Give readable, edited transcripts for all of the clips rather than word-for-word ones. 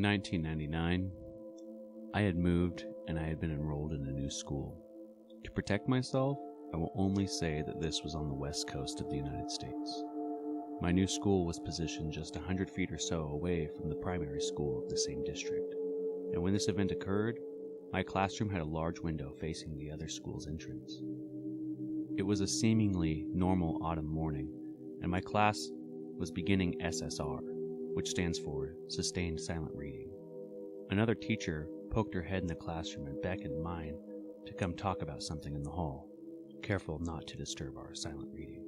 In 1999, I had moved and I had been enrolled in a new school. To protect myself, I will only say that this was on the west coast of the United States. My new school was positioned just 100 feet or so away from the primary school of the same district. And when this event occurred, my classroom had a large window facing the other school's entrance. It was a seemingly normal autumn morning, and my class was beginning SSR, which stands for Sustained Silent Reading. Another teacher poked her head in the classroom and beckoned mine to come talk about something in the hall, careful not to disturb our silent reading.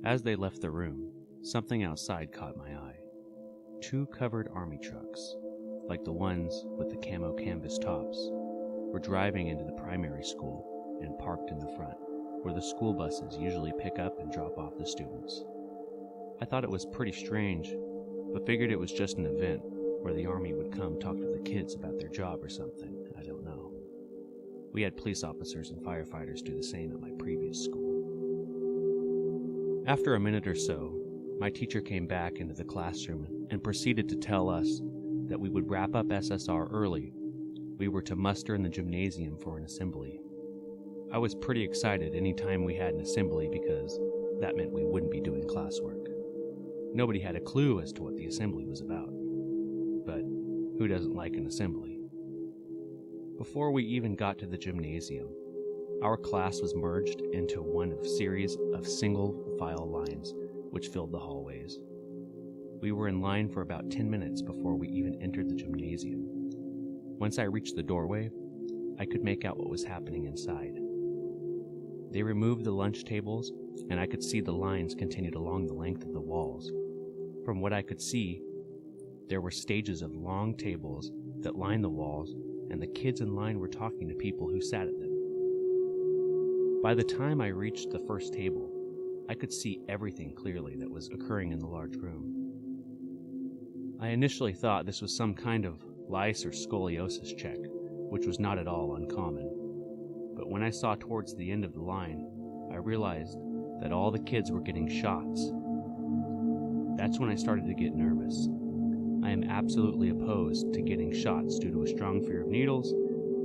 As they left the room, something outside caught my eye. 2 covered army trucks, like the ones with the camo canvas tops, were driving into the primary school and parked in the front, where the school buses usually pick up and drop off the students. I thought it was pretty strange, but figured it was just an event where the army would come talk to the kids about their job or something. I don't know. We had police officers and firefighters do the same at my previous school. After a minute or so, my teacher came back into the classroom and proceeded to tell us that we would wrap up SSR early. We were to muster in the gymnasium for an assembly. I was pretty excited any time we had an assembly because that meant we wouldn't be doing classwork. Nobody had a clue as to what the assembly was about. But who doesn't like an assembly? Before we even got to the gymnasium, our class was merged into one of a series of single-file lines which filled the hallways. We were in line for about 10 minutes before we even entered the gymnasium. Once I reached the doorway, I could make out what was happening inside. They removed the lunch tables, and I could see the lines continued along the length of the walls. From what I could see, there were stages of long tables that lined the walls, and the kids in line were talking to people who sat at them. By the time I reached the first table, I could see everything clearly that was occurring in the large room. I initially thought this was some kind of lice or scoliosis check, which was not at all uncommon. But when I saw towards the end of the line, I realized that all the kids were getting shots. That's when I started to get nervous. I am absolutely opposed to getting shots due to a strong fear of needles,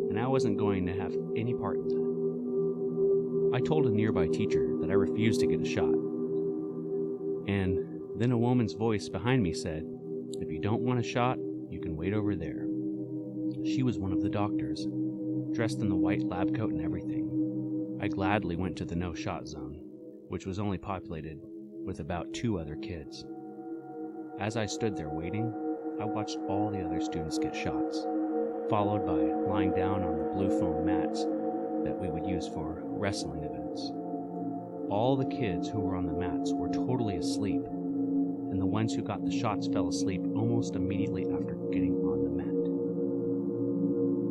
and I wasn't going to have any part in that. I told a nearby teacher that I refused to get a shot. And then a woman's voice behind me said, "If you don't want a shot, you can wait over there." She was one of the doctors, dressed in the white lab coat and everything. I gladly went to the no-shot zone, which was only populated with about 2 other kids. As I stood there waiting, I watched all the other students get shots, followed by lying down on the blue foam mats that we would use for wrestling events. All the kids who were on the mats were totally asleep, and the ones who got the shots fell asleep almost immediately after getting on the mat.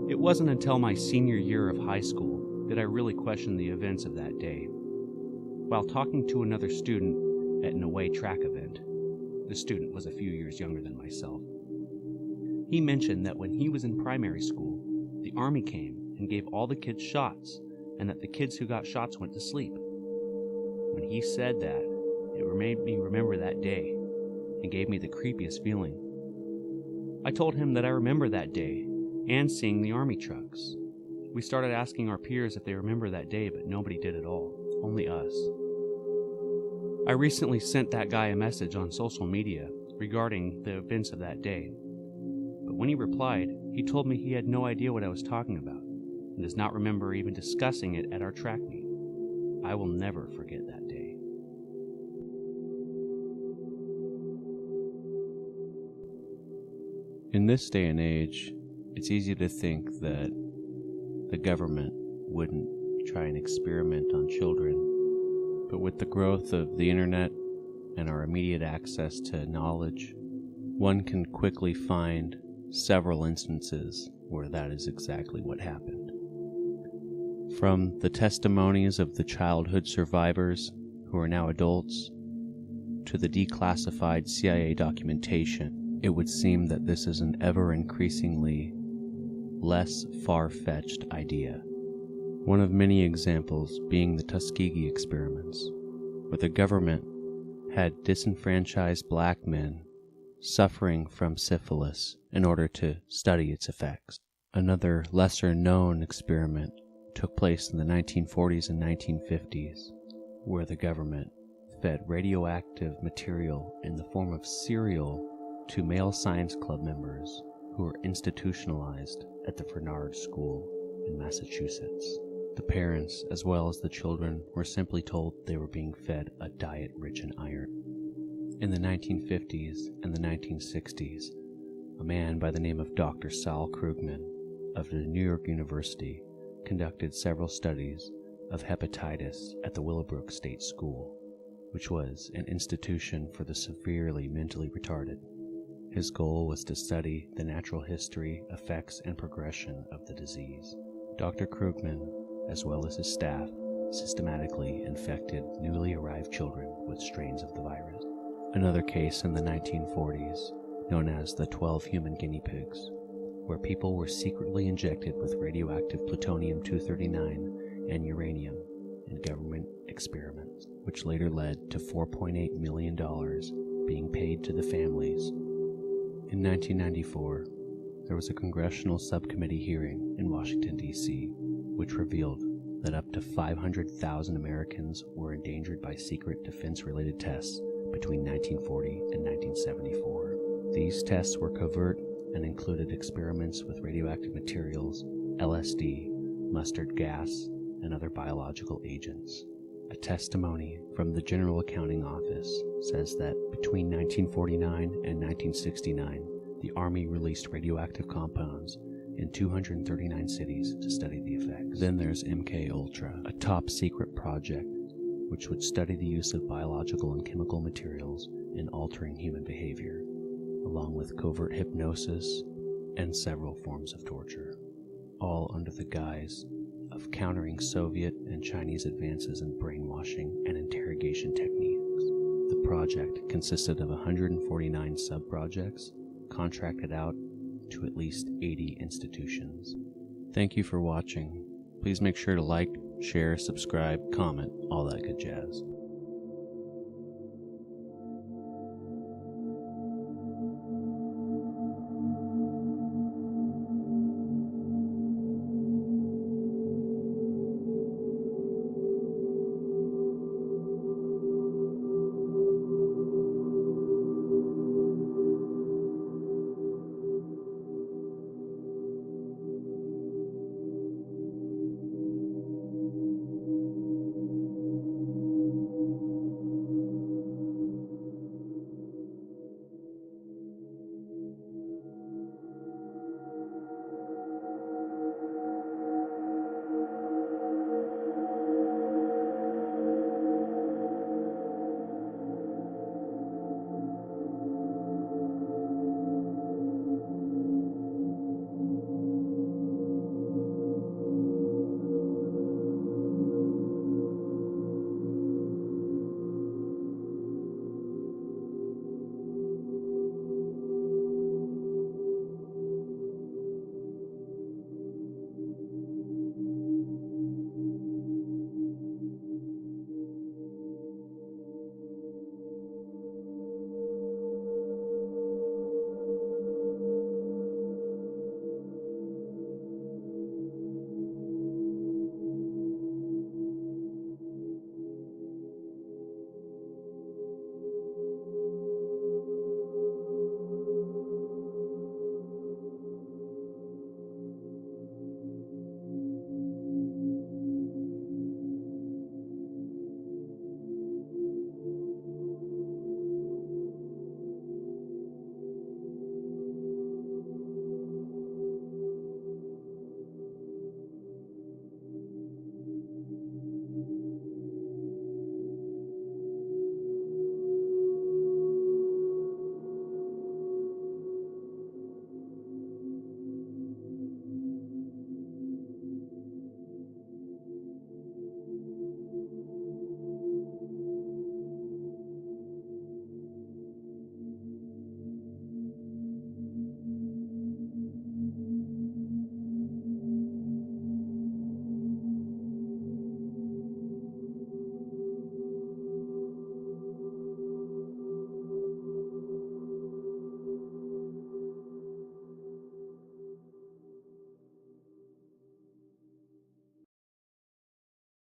It wasn't until my senior year of high school that I really questioned the events of that day. While talking to another student at an away track event, the student was a few years younger than myself. He mentioned that when he was in primary school, the army came and gave all the kids shots, and that the kids who got shots went to sleep. When he said that, it made me remember that day and gave me the creepiest feeling. I told him that I remember that day and seeing the army trucks. We started asking our peers if they remember that day, but nobody did at all, only us. I recently sent that guy a message on social media regarding the events of that day, but when he replied, he told me he had no idea what I was talking about and does not remember even discussing it at our track meet. I will never forget that day. In this day and age, it's easy to think that the government wouldn't try and experiment on children. But with the growth of the internet and our immediate access to knowledge, one can quickly find several instances where that is exactly what happened. From the testimonies of the childhood survivors who are now adults, to the declassified CIA documentation, it would seem that this is an ever-increasingly less far-fetched idea. One of many examples being the Tuskegee experiments, where the government had disenfranchised black men suffering from syphilis in order to study its effects. Another lesser-known experiment took place in the 1940s and 1950s, where the government fed radioactive material in the form of cereal to male science club members who were institutionalized at the Fernald School in Massachusetts. The parents, as well as the children, were simply told they were being fed a diet rich in iron. In the 1950s and the 1960s, a man by the name of Dr. Saul Krugman of the New York University conducted several studies of hepatitis at the Willowbrook State School, which was an institution for the severely mentally retarded. His goal was to study the natural history, effects, and progression of the disease. Dr. Krugman, as well as his staff, systematically infected newly arrived children with strains of the virus. Another case in the 1940s, known as the 12 human guinea pigs, where people were secretly injected with radioactive plutonium-239 and uranium in government experiments, which later led to $4.8 million being paid to the families. In 1994, there was a congressional subcommittee hearing in Washington, D.C., which revealed that up to 500,000 Americans were endangered by secret defense-related tests between 1940 and 1974. These tests were covert and included experiments with radioactive materials, LSD, mustard gas, and other biological agents. A testimony from the General Accounting Office says that between 1949 and 1969, the Army released radioactive compounds in 239 cities to study the effects. Then there's MK Ultra, a top-secret project which would study the use of biological and chemical materials in altering human behavior, along with covert hypnosis and several forms of torture, all under the guise of countering Soviet and Chinese advances in brainwashing and interrogation techniques. The project consisted of 149 sub-projects contracted out to at least 80 institutions. Thank you for watching. Please make sure to like, share, subscribe, comment, all that good jazz.